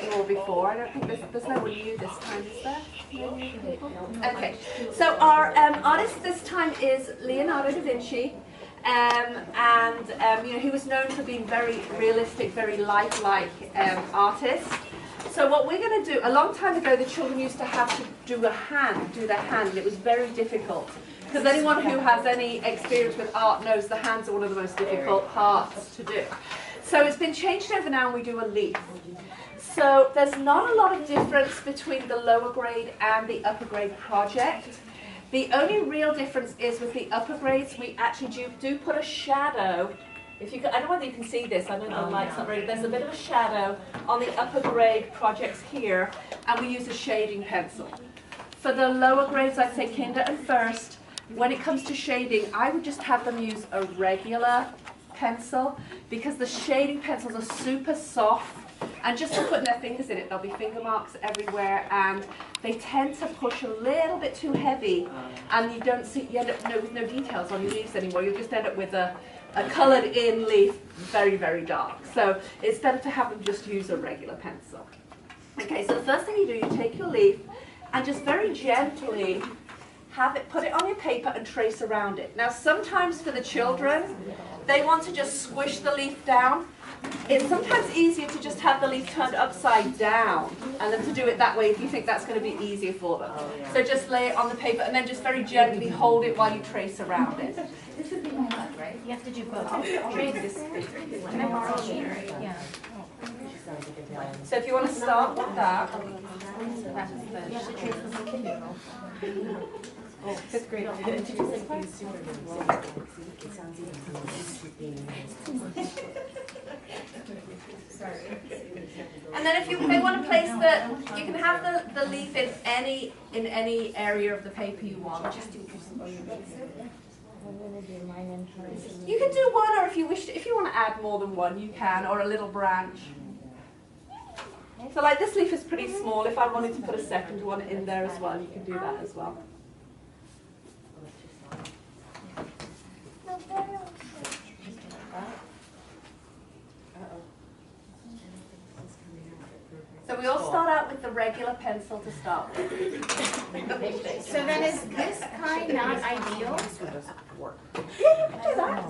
you all before. I don't think there's no one new this time, is there? Okay, so our artist this time is Leonardo da Vinci. You know, he was known for being very realistic, very lifelike artist. So what we're going to do, a long time ago the children used to have to do their hand, and it was very difficult. Because anyone who has any experience with art knows the hands are one of the most difficult parts to do. So it's been changed over now and we do a leaf. So there's not a lot of difference between the lower grade and the upper grade project. The only real difference is with the upper grades, we actually do put a shadow. If you can, I don't know whether you can see this, I know the light's not very, there's a bit of a shadow on the upper grade projects here, and we use a shading pencil. For the lower grades, I'd say kinder and first, when it comes to shading, I would just have them use a regular pencil, because the shading pencils are super soft, and just for putting their fingers in it, there'll be finger marks everywhere, and they tend to push a little bit too heavy, and you end up with no details on your leaves anymore. You'll just end up with a coloured in leaf, very, very dark. So it's better to have them just use a regular pencil. Okay, so the first thing you do, you take your leaf and just very gently put it on your paper and trace around it. Now sometimes for the children, they want to just squish the leaf down. It's sometimes easier to just have the leaf turned upside down and then to do it that way if you think that's going to be easier for them. So just lay it on the paper and then just very gently hold it while you trace around it. This would be my mug, right? You have to do both. Can I borrow a sheet? Yeah. So if you want to start with that. You have to trace the Oh, fifth grade. Didn't you do this part? And then if they want to place you can have the leaf in any area of the paper you want. You can do one, or if you wish to, if you want to add more than one, you can, or a little branch. So like this leaf is pretty small. If I wanted to put a second one in there as well, you can do that as well. So we all start out with the regular pencil to start with. So then is this kind not ideal? Yeah, you can do that.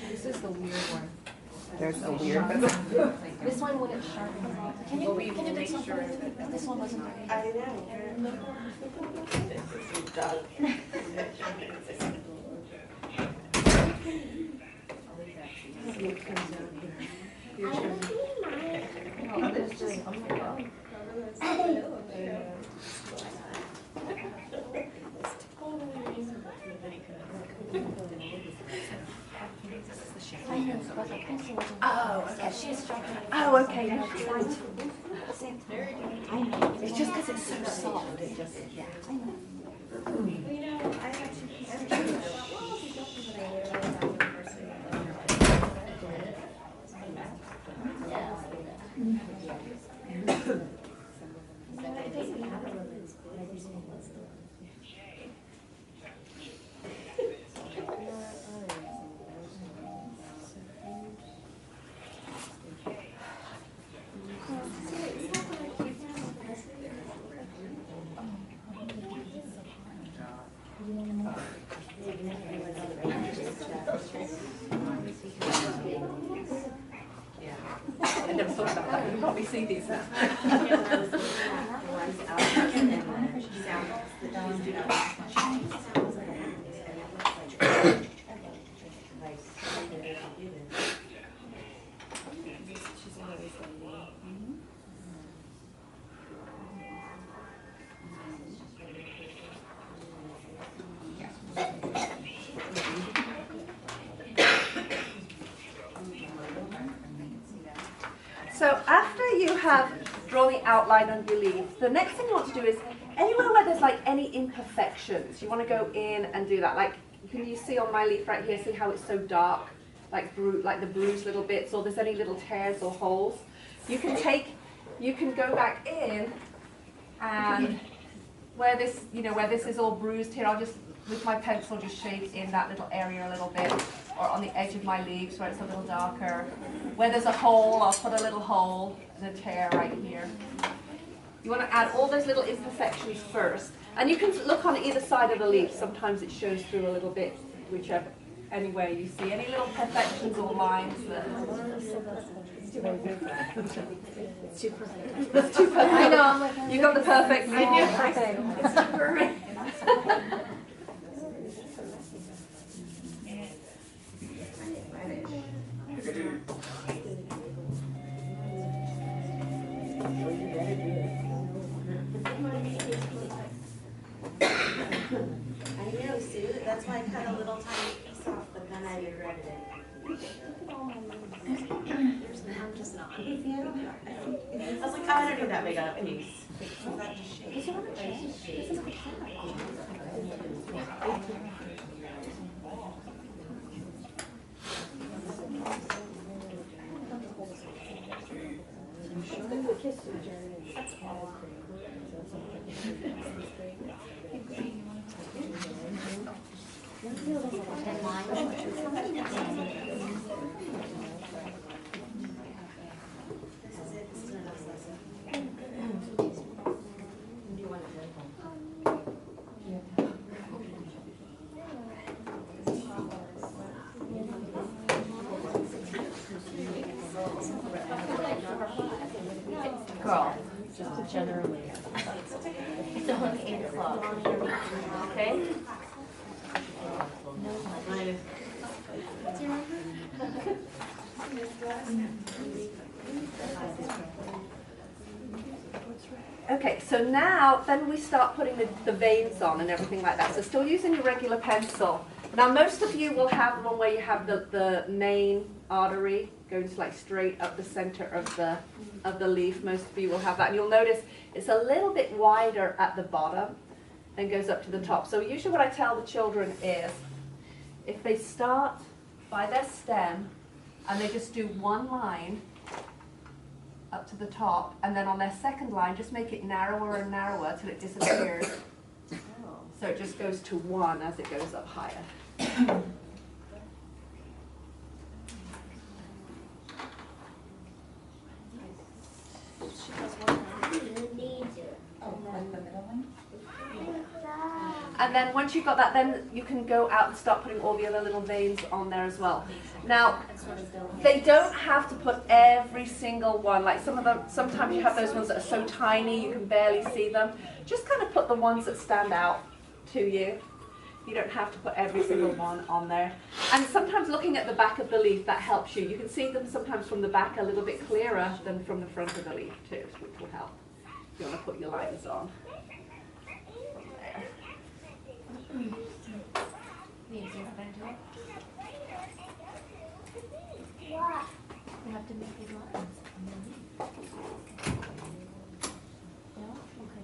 This is the weird one. There's a weird one. This one wouldn't sharpen. Can you do this one? This one wasn't very. I know. Oh, okay. She's sharpening. Oh, okay. No, she's fine. It's just because it's so soft. It just, yeah. I never thought about that. You can probably see these now. So after you have drawn the outline on your leaf, the next thing you want to do is anywhere where there's like any imperfections, you want to go in and do that. Like, can you see on my leaf right here, see how it's so dark, like the bruised little bits, or there's any little tears or holes? You can go back in, and where this is all bruised here, I'll just, with my pencil, just shade in that little area a little bit. or on the edge of my leaves where it's a little darker. Where there's a hole, I'll put a little hole and a tear right here. You want to add all those little imperfections first. And you can look on either side of the leaf. Sometimes it shows through a little bit, whichever, anywhere you see. Any little perfections or lines that... It's too perfect. It's too perfect. I know. You got the perfect. I knew. It's too perfect. I know, Sue. That's why I cut a little tiny piece off, but then I regretted it. I'm just not. I was like, oh, I don't need that big of a piece. Girl, just generally. It's only 8 o'clock. Okay? Okay, so now then we start putting the veins on and everything like that. So still using your regular pencil. Now most of you will have one where you have the main artery going like straight up the center of the leaf. Most of you will have that. And you'll notice it's a little bit wider at the bottom and goes up to the top. So usually what I tell the children is if they start by their stem and they just do one line up to the top, and then on their second line just make it narrower and narrower till it disappears. So it just goes to 1 as it goes up higher. And then once you've got that, then you can go out and start putting all the other little veins on there as well. Now, they don't have to put every single one. Like some of them, sometimes you have those ones that are so tiny you can barely see them. Just kind of put the ones that stand out to you. You don't have to put every single one on there. And sometimes looking at the back of the leaf, that helps you. You can see them sometimes from the back a little bit clearer than from the front of the leaf too, which will help. You want to put your lines on. You have to make these lines. No? Okay.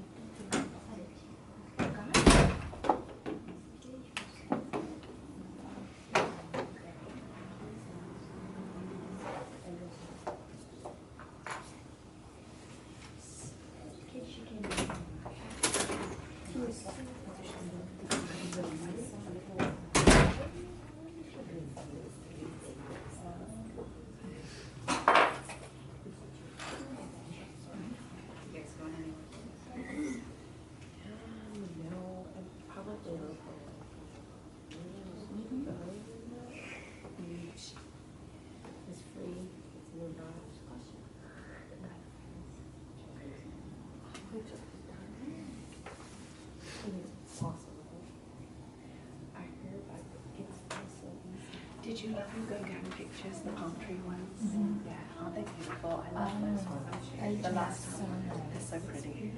Did you love them going down pictures, the palm tree ones? Mm-hmm. Yeah, aren't they beautiful? I love those ones. The last time, they're so pretty.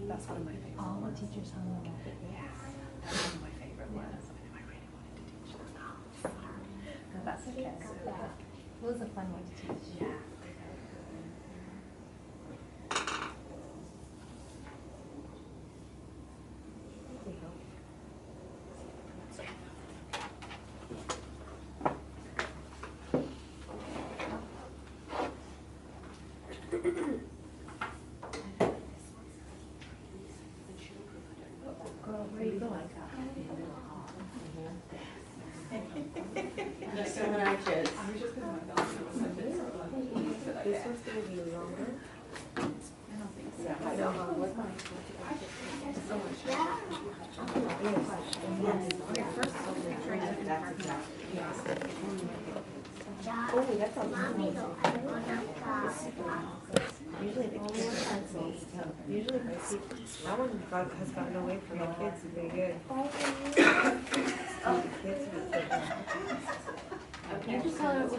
That's one of my favorites. All the teachers hung on it. Yeah, that's one of my favorite ones. I know I really wanted to teach them. No, that's okay. It was a fun one to teach. Yeah. Girl, where are you going? it's gonna be longer. Oh, that's a lot. Usually they keep pencils. Usually if I see, that one has gotten away from the kids pretty good. The kids have